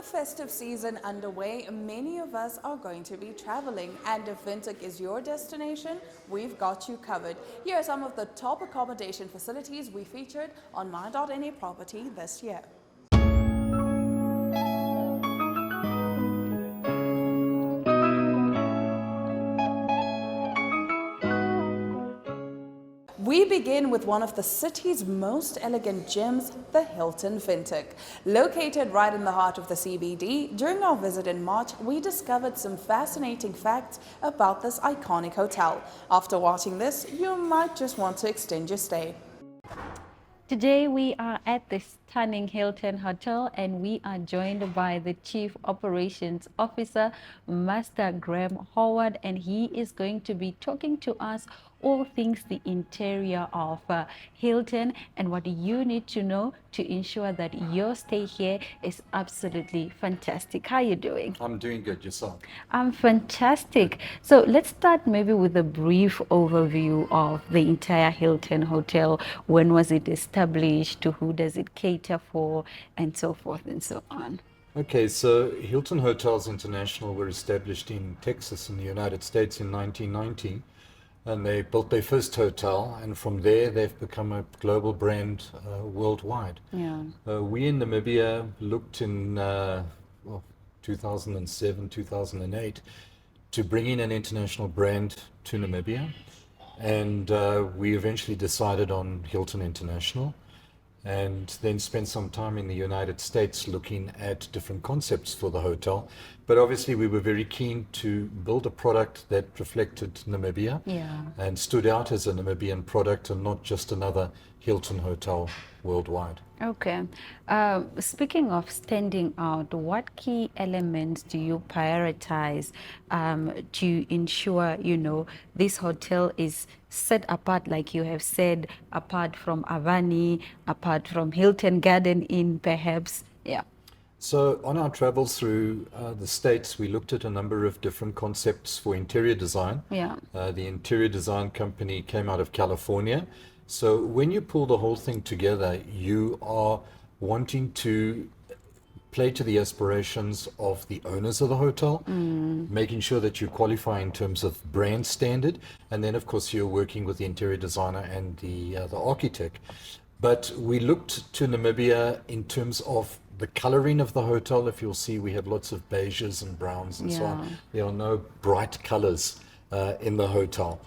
festive season underway, many of us are going to be traveling, and if Windhoek is your destination, we've got you covered. Here are some of the top accommodation facilities we featured on My.na property this year. We begin with one of the city's most elegant gyms, the Hilton Windhoek. Located right in the heart of the CBD, during our visit in March, we discovered some fascinating facts about this iconic hotel. After watching this, you might just want to extend your stay. Today we are at the stunning Hilton Hotel and we are joined by the Chief Operations Officer, Master Graham Howard, and he is going to be talking to us all things the interior of Hilton and what you need to know to ensure that your stay here is absolutely fantastic. How are you doing? I'm doing good. Yourself? I'm fantastic. So let's start maybe with a brief overview of the entire Hilton Hotel. When was it established? To who does it cater for? And so forth and so on. Okay, so Hilton Hotels International were established in Texas in the United States in 1990. And they built their first hotel, and from there they've become a global brand worldwide. Yeah. We in Namibia looked in 2007, 2008 to bring in an international brand to Namibia, and we eventually decided on Hilton International, and then spent some time in the United States looking at different concepts for the hotel. But obviously we were very keen to build a product that reflected Namibia, and stood out as a Namibian product and not just another Hilton hotel worldwide. Okay. Speaking of standing out, what key elements do you prioritize to ensure, this hotel is set apart, like you have said, apart from Avani, apart from Hilton Garden Inn, perhaps? Yeah. So on our travels through the States, we looked at a number of different concepts for interior design. Yeah. The interior design company came out of California. So when you pull the whole thing together, you are wanting to play to the aspirations of the owners of the hotel, making sure that you qualify in terms of brand standard, and then of course you're working with the interior designer and the architect. But we looked to Namibia in terms of the coloring of the hotel. If you'll see, we have lots of beiges and browns and so on. There are no bright colors in the hotel.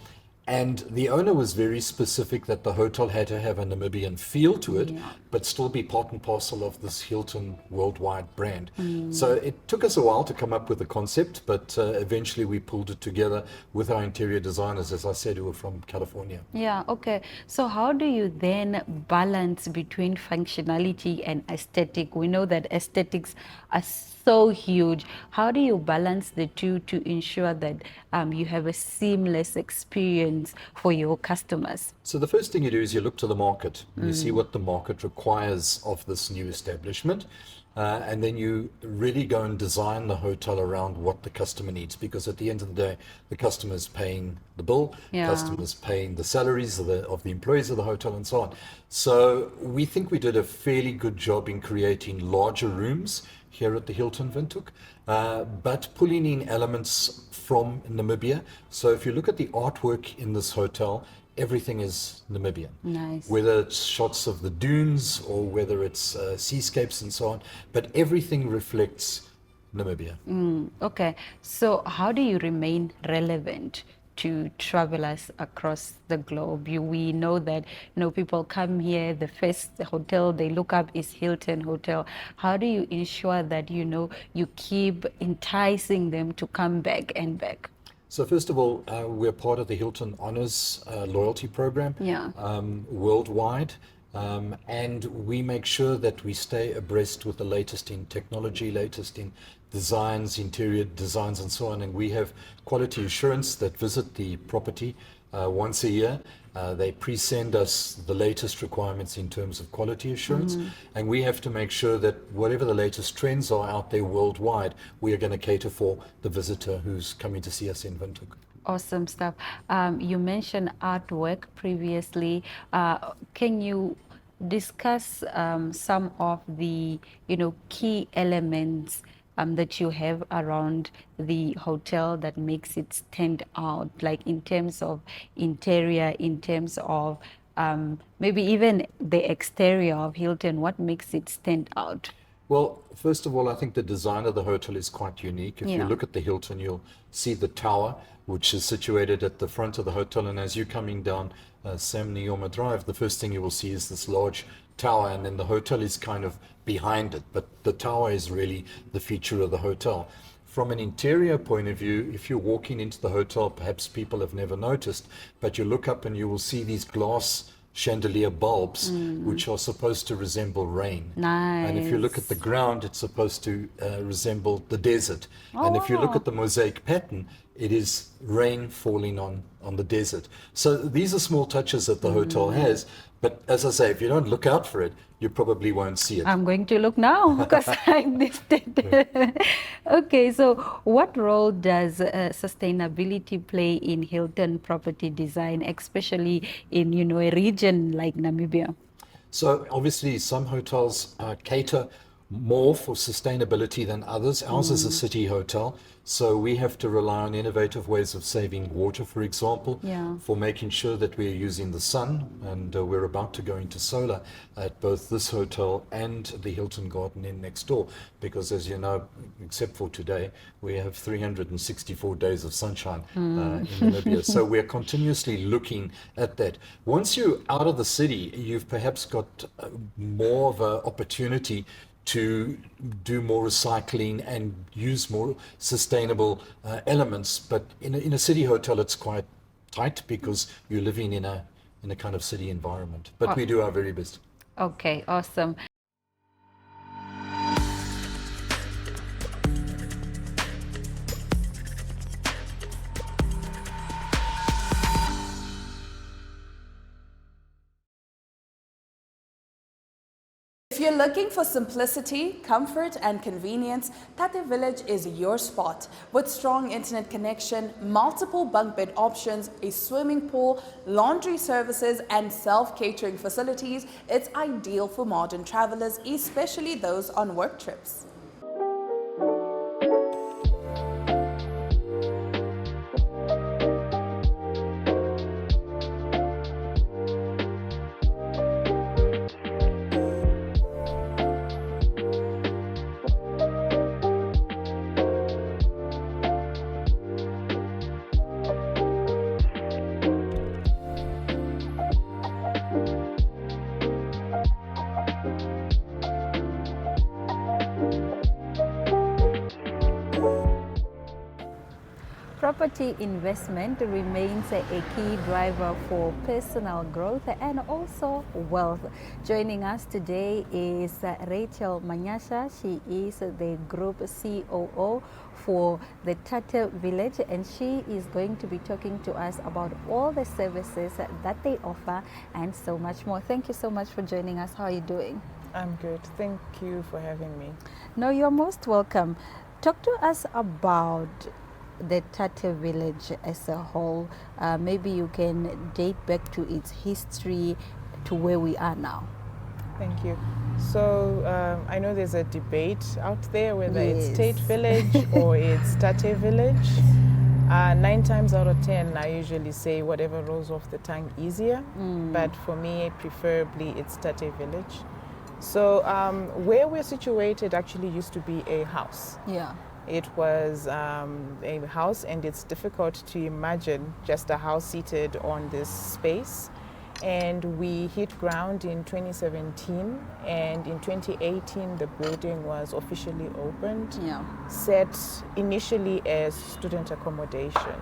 And the owner was very specific that the hotel had to have a Namibian feel to it, but still be part and parcel of this Hilton worldwide brand. So it took us a while to come up with the concept, but eventually we pulled it together with our interior designers, as I said, who were from California. Yeah, okay. So how do you then balance between functionality and aesthetic? We know that aesthetics are so huge. How do you balance the two to ensure that you have a seamless experience for your customers? So the first thing you do is you look to the market. You see what the market requires of this new establishment. And then you really go and design the hotel around what the customer needs, because at the end of the day, the customer is paying the bill, customers paying the salaries of the employees of the hotel and so on. So we think we did a fairly good job in creating larger rooms here at the Hilton Windhoek, but pulling in elements from Namibia. So if you look at the artwork in this hotel, everything is Namibian. Nice. Whether it's shots of the dunes or whether it's seascapes and so on, but everything reflects Namibia. Okay, so how do you remain relevant to travelers across the globe? We know that people come here, the first hotel they look up is Hilton Hotel. How do you ensure that you keep enticing them to come back and back? So first of all, we're part of the Hilton Honors loyalty program worldwide. And we make sure that we stay abreast with the latest in technology, latest in designs, interior designs and so on. And we have quality assurance that visit the property once a year. They pre-send us the latest requirements in terms of quality assurance. And we have to make sure that whatever the latest trends are out there worldwide, we are going to cater for the visitor who's coming to see us in Windhoek. Awesome stuff. You mentioned artwork previously. Can you discuss some of the, key elements that you have around the hotel that makes it stand out, like in terms of interior, in terms of maybe even the exterior of Hilton, what makes it stand out? Well, first of all, I think the design of the hotel is quite unique. If you Yeah. look at the Hilton, you'll see the tower, which is situated at the front of the hotel. And as you're coming down Sam Nujoma Drive, the first thing you will see is this large tower, and then the hotel is kind of behind it. But the tower is really the feature of the hotel. From an interior point of view, if you're walking into the hotel, perhaps people have never noticed, but you look up and you will see these glass chandelier bulbs, which are supposed to resemble rain. And if you look at the Nice. ground, it's supposed to resemble the desert. Oh, And if you look wow. at the mosaic pattern, it is rain falling on the desert. So these are small touches that the hotel has. But as I say, if you don't look out for it, you probably won't see it. I'm going to look now because I missed it. Okay, so what role does sustainability play in Hilton property design, especially in, a region like Namibia? So obviously, some hotels cater more for sustainability than others. Ours is a city hotel, so we have to rely on innovative ways of saving water, for example, Yeah. for making sure that we're using the sun, and we're about to go into solar at both this hotel and the Hilton Garden Inn next door, because as you know, except for today, we have 364 days of sunshine in Namibia. So we're continuously looking at that. Once you're out of the city, you've perhaps got more of an opportunity to do more recycling and use more sustainable elements. But in a city hotel, it's quite tight because you're living in a kind of city environment. But we do our very best. Okay, awesome. If you're looking for simplicity, comfort, and convenience, Tate Village is your spot. With strong internet connection, multiple bunk bed options, a swimming pool, laundry services, and self-catering facilities, it's ideal for modern travelers, especially those on work trips. Property investment remains a key driver for personal growth and also wealth. Joining us today is Rachel Manyasha. She is the Group COO for the Tate Village, and she is going to be talking to us about all the services that they offer and so much more. Thank you so much for joining us. How are you doing? I'm good. Thank you for having me. No, you're most welcome. Talk to us about the Tate Village as a whole. Maybe you can date back to its history to where we are now. Thank you. So I know there's a debate out there whether it's Yes. Tate Village or it's Tate Village. 9 times out of 10, I usually say whatever rolls off the tongue easier. But for me, preferably, it's Tate Village. So where we're situated actually used to be a house. Yeah. It was a house, and it's difficult to imagine just a house seated on this space. And we hit ground in 2017, and in 2018 the building was officially opened. Yeah. Set initially as student accommodation,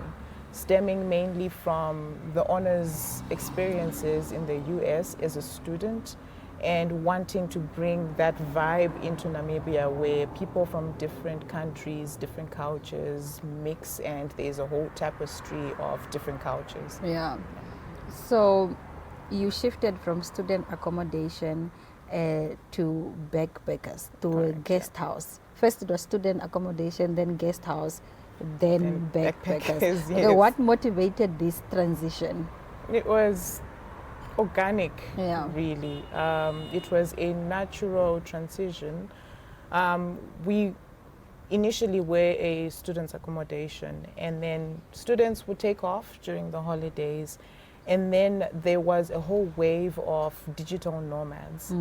stemming mainly from the owner's experiences in the US as a student, and wanting to bring that vibe into Namibia, where people from different countries, different cultures mix, and there's a whole tapestry of different cultures. Yeah. So you shifted from student accommodation to backpackers, to a Correct, guest house. First it was student accommodation, then guest house, then Then backpackers. backpackers, Okay, yes. what motivated this transition? It was organic, Yeah. really. It was a natural transition. We initially were a students' accommodation, and then students would take off during the holidays, and then there was a whole wave of digital nomads.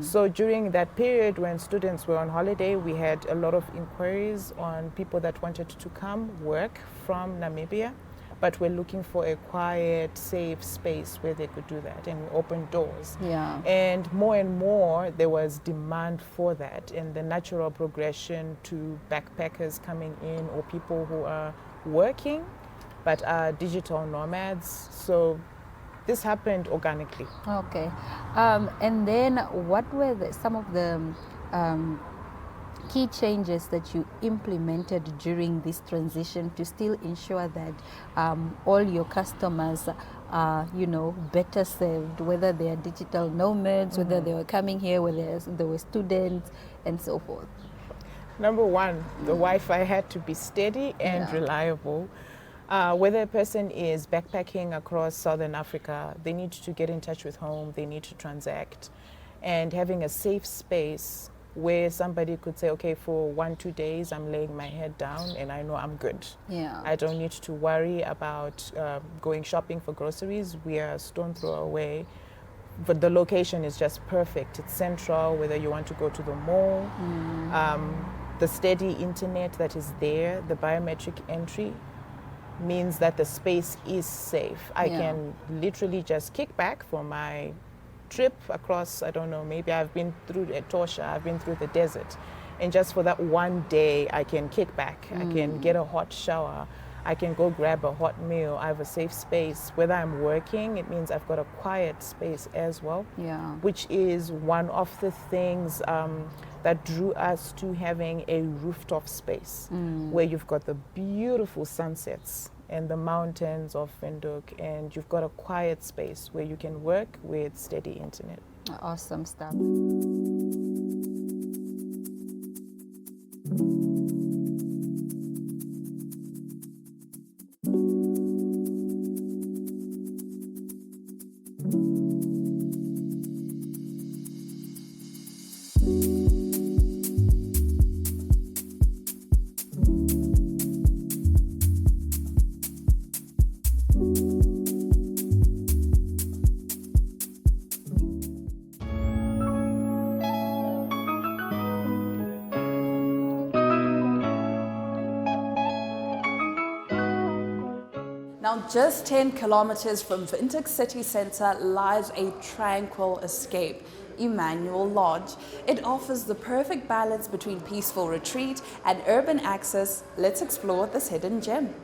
So during that period when students were on holiday, we had a lot of inquiries on people that wanted to come work from Namibia, but were looking for a quiet, safe space where they could do that, and we opened doors. Yeah. And more, there was demand for that, and the natural progression to backpackers coming in, or people who are working but are digital nomads. So this happened organically. Okay. And then what were some of the um, key changes that you implemented during this transition to still ensure that all your customers are, better served, whether they are digital nomads, whether they were coming here, whether they were students, and so forth? Number one, the Wi-Fi had to be steady and Yeah. reliable. Whether a person is backpacking across Southern Africa, they need to get in touch with home, they need to transact. And having a safe space where somebody could say, okay, for 1-2 days, I'm laying my head down and I know I'm good. Yeah. I don't need to worry about going shopping for groceries. We are stone throw away. But the location is just perfect. It's central, whether you want to go to the mall. The steady internet that is there, the biometric entry, means that the space is safe. I Yeah. can literally just kick back for my trip across, I don't know, maybe I've been through Etosha, I've been through the desert. And just for that one day, I can kick back. I can get a hot shower. I can go grab a hot meal. I have a safe space. Whether I'm working, it means I've got a quiet space as well. Yeah. Which is one of the things that drew us to having a rooftop space where you've got the beautiful sunsets and the mountains of Windhoek, and you've got a quiet space where you can work with steady internet. Awesome stuff. Now, just 10 kilometers from Windhoek city centre lies a tranquil escape, Emmanuel Lodge. It offers the perfect balance between peaceful retreat and urban access. Let's explore this hidden gem.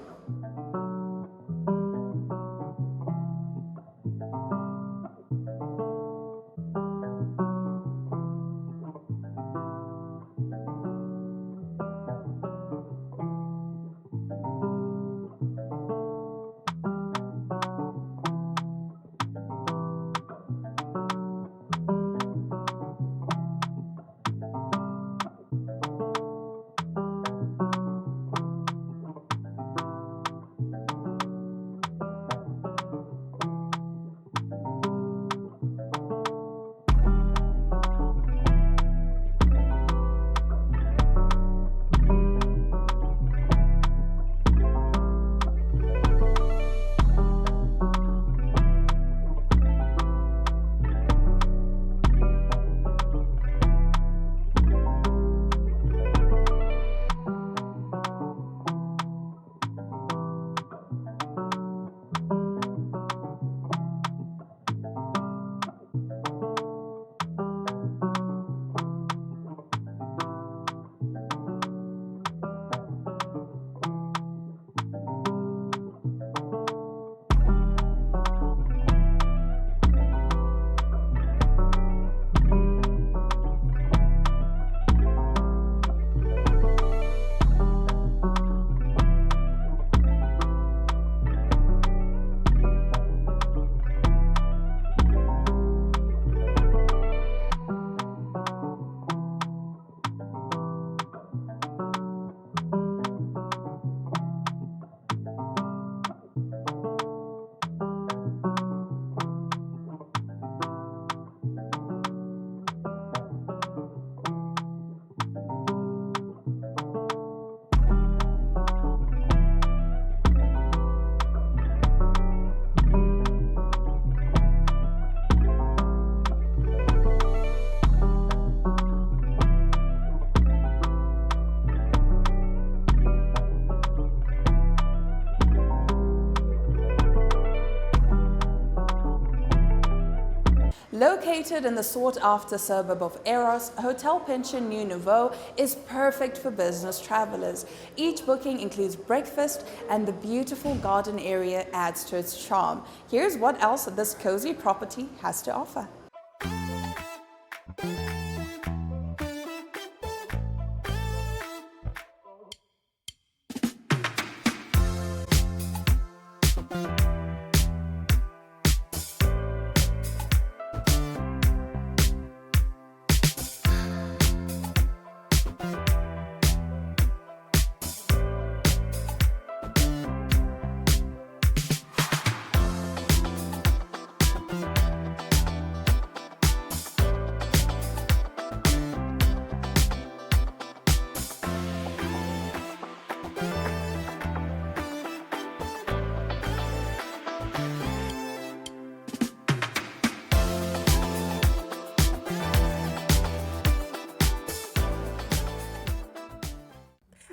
Located in the sought-after suburb of Eros, Hotel Pension New Nouveau is perfect for business travelers. Each booking includes breakfast, and the beautiful garden area adds to its charm. Here's what else this cozy property has to offer.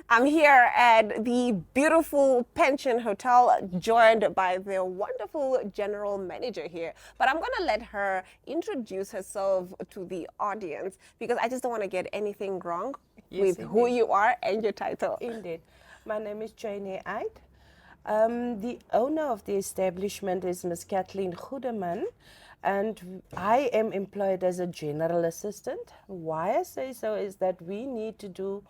I'm here at the beautiful Pension Hotel, joined by the wonderful general manager here. But I'm going to let her introduce herself to the audience, because I just don't want to get anything wrong with who you are and your title. Indeed. My name is My.na. The owner of the establishment is Miss Kathleen Goedeman, and I am employed as a general assistant. Why I say so is that we need to do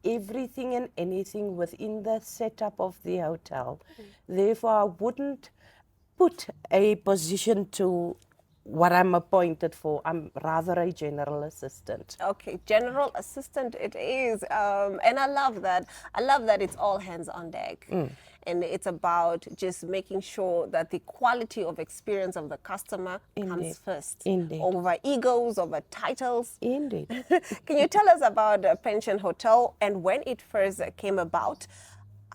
everything and anything within the setup of the hotel. Therefore, I wouldn't put a position to what I'm appointed for. I'm rather a general assistant. Okay, general assistant it is, and I love that. I love that it's all hands on deck. And it's about just making sure that the quality of experience of the customer comes first. Indeed. Over egos, over titles. Indeed. Can you tell us about Pension Hotel and when it first came about?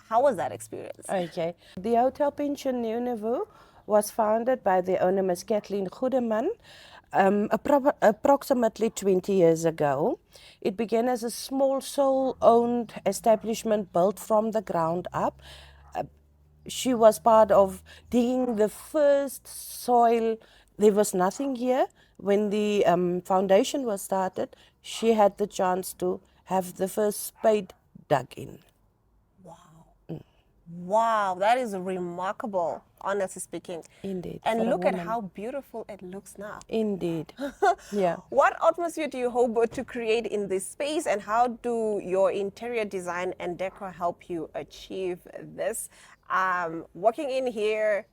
How was that experience? Okay. The Hotel Pension New Nouveau was founded by the owner, Miss Kathleen Goedeman, approximately 20 years ago. It began as a small sole-owned establishment built from the ground up. She was part of digging the first soil. There was nothing here. When the foundation was started, she had the chance to have the first spade dug in. Wow, that is remarkable, honestly speaking. Indeed. And look at how beautiful it looks now. Indeed. Yeah. What atmosphere do you hope to create in this space, and how do your interior design and decor help you achieve this? Working in here,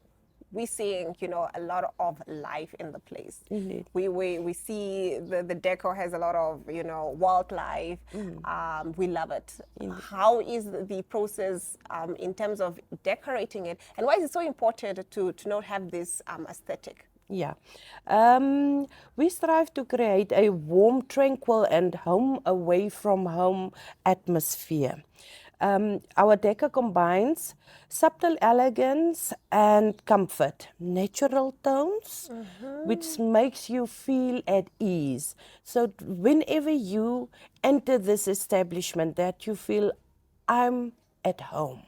we're seeing, a lot of life in the place. Indeed. We see the decor has a lot of, wildlife. We love it. How is the process in terms of decorating it, and why is it so important to not have this aesthetic? Yeah. We strive to create a warm, tranquil, and home away from home atmosphere. Our decor combines subtle elegance and comfort, natural tones, which makes you feel at ease. So whenever you enter this establishment, that you feel, I'm at home.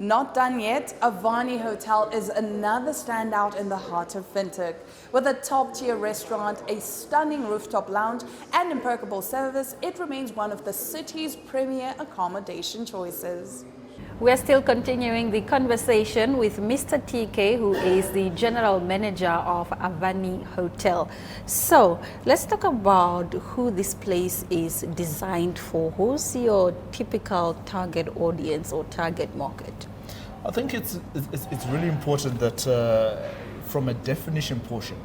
Not done yet, Avani Hotel is another standout in the heart of Windhoek. With a top-tier restaurant, a stunning rooftop lounge, and impeccable service, it remains one of the city's premier accommodation choices. We're still continuing the conversation with Mr. TK, who is the general manager of Avani Hotel. So let's talk about who this place is designed for. Who's your typical target audience or target market? I think it's really important that from a definition portion,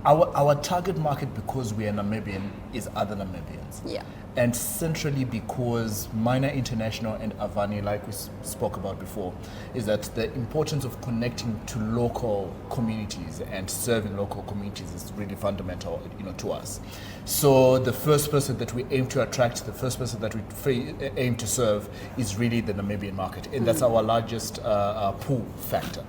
our target market, because we are Namibian, is other Namibians. Yeah. And centrally because My.na International and Avani, like we spoke about before, is that the importance of connecting to local communities and serving local communities is really fundamental, to us. So the first person that we aim to attract, the first person that we aim to serve is really the Namibian market, and that's our largest pull factor.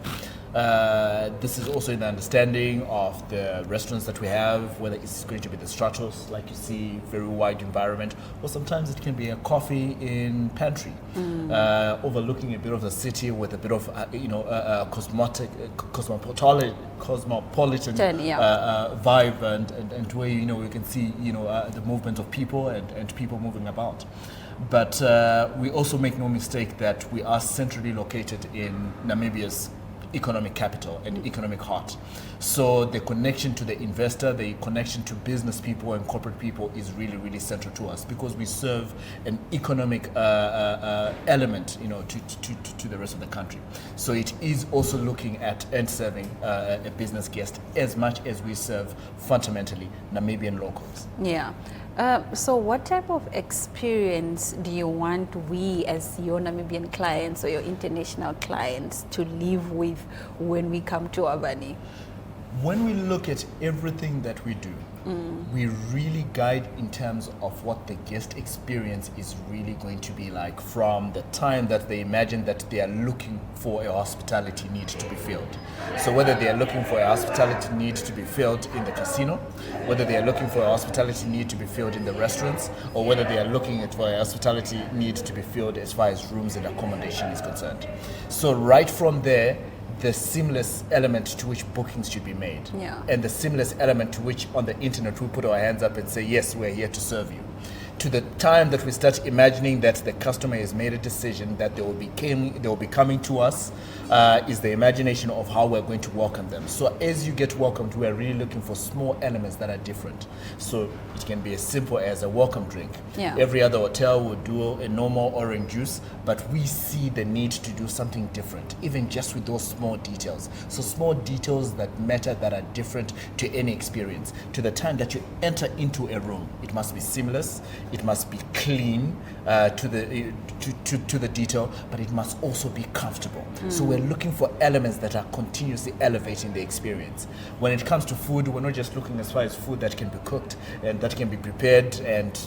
This is also in the understanding of the restaurants that we have, whether it's going to be the stratos, like you see, very wide environment, or sometimes it can be a coffee in pantry, overlooking a bit of the city with a bit of, cosmopolitan vibe, and where, you can see, the movement of people and people moving about. But we also make no mistake that we are centrally located in Namibia's economic capital and economic heart. So the connection to the investor, the connection to business people and corporate people is really, really central to us, because we serve an economic element, to the rest of the country. So it is also looking at and serving a business guest as much as we serve fundamentally Namibian locals. Yeah. So what type of experience do you want we as your Namibian clients or your international clients to live with when we come to Avani? When we look at everything that we do, we really guide in terms of what the guest experience is really going to be like from the time that they imagine that they are looking for a hospitality need to be filled. So whether they are looking for a hospitality need to be filled in the casino, whether they are looking for a hospitality need to be filled in the restaurants, or whether they are looking for a hospitality need to be filled as far as rooms and accommodation is concerned. So right from there, the seamless element to which bookings should be made, and the seamless element to which on the internet we put our hands up and say, yes, we're here to serve you, to the time that we start imagining that the customer has made a decision that they will be coming to us, is the imagination of how we're going to welcome them. So as you get welcomed, we are really looking for small elements that are different. So it can be as simple as a welcome drink. Every other hotel will do a normal orange juice, but we see the need to do something different, even just with those small details. So small details that matter, that are different to any experience. To the time that you enter into a room, it must be seamless, it must be clean to the detail, but it must also be comfortable. So we're looking for elements that are continuously elevating the experience. When it comes to food, we're not just looking as far as food that can be cooked and that can be prepared and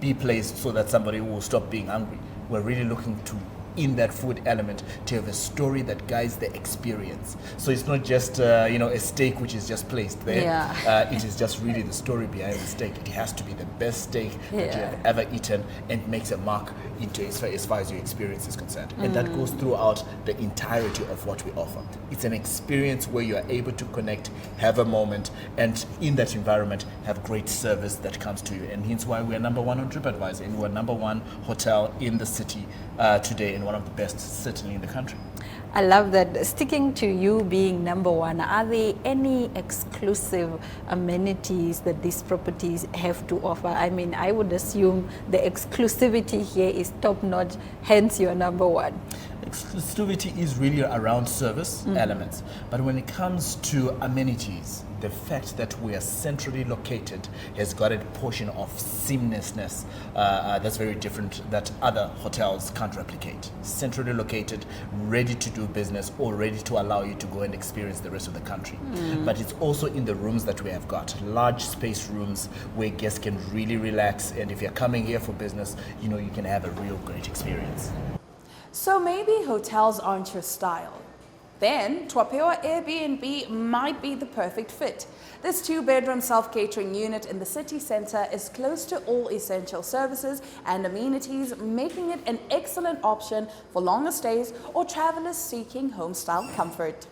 be placed so that somebody will stop being hungry. We're really looking to, in that food element, to have a story that guides the experience. So it's not just a steak which is just placed there. It is just really the story behind the steak. It has to be the best steak that you have ever eaten, and makes a mark into as far as your experience is concerned. And that goes throughout the entirety of what we offer. It's an experience where you are able to connect, have a moment, and in that environment have great service that comes to you. And hence why we are number one on TripAdvisor, and we're number one hotel in the city today, and one of the best certainly in the country. I love that. Sticking to you being number one, are there any exclusive amenities that these properties have to offer? I mean, I would assume the exclusivity here is top notch, hence you're number one. Exclusivity is really around service elements, but when it comes to amenities, the fact that we are centrally located has got a portion of seamlessness that's very different, that other hotels can't replicate. Centrally located, ready to do business, or ready to allow you to go and experience the rest of the country. But it's also in the rooms that we have got, large space rooms where guests can really relax, and if you're coming here for business, you can have a real great experience. So maybe hotels aren't your style. Then Twapewa Airbnb might be the perfect fit. This 2-bedroom self-catering unit in the city centre is close to all essential services and amenities, making it an excellent option for longer stays or travellers seeking homestyle comfort.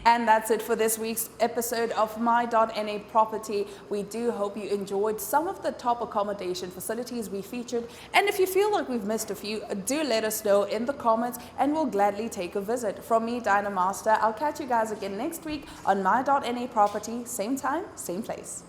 And that's it for this week's episode of My.na Property. We do hope you enjoyed some of the top accommodation facilities we featured. And if you feel like we've missed a few, do let us know in the comments and we'll gladly take a visit. From me, Dinah Master, I'll catch you guys again next week on My.na Property, same time, same place.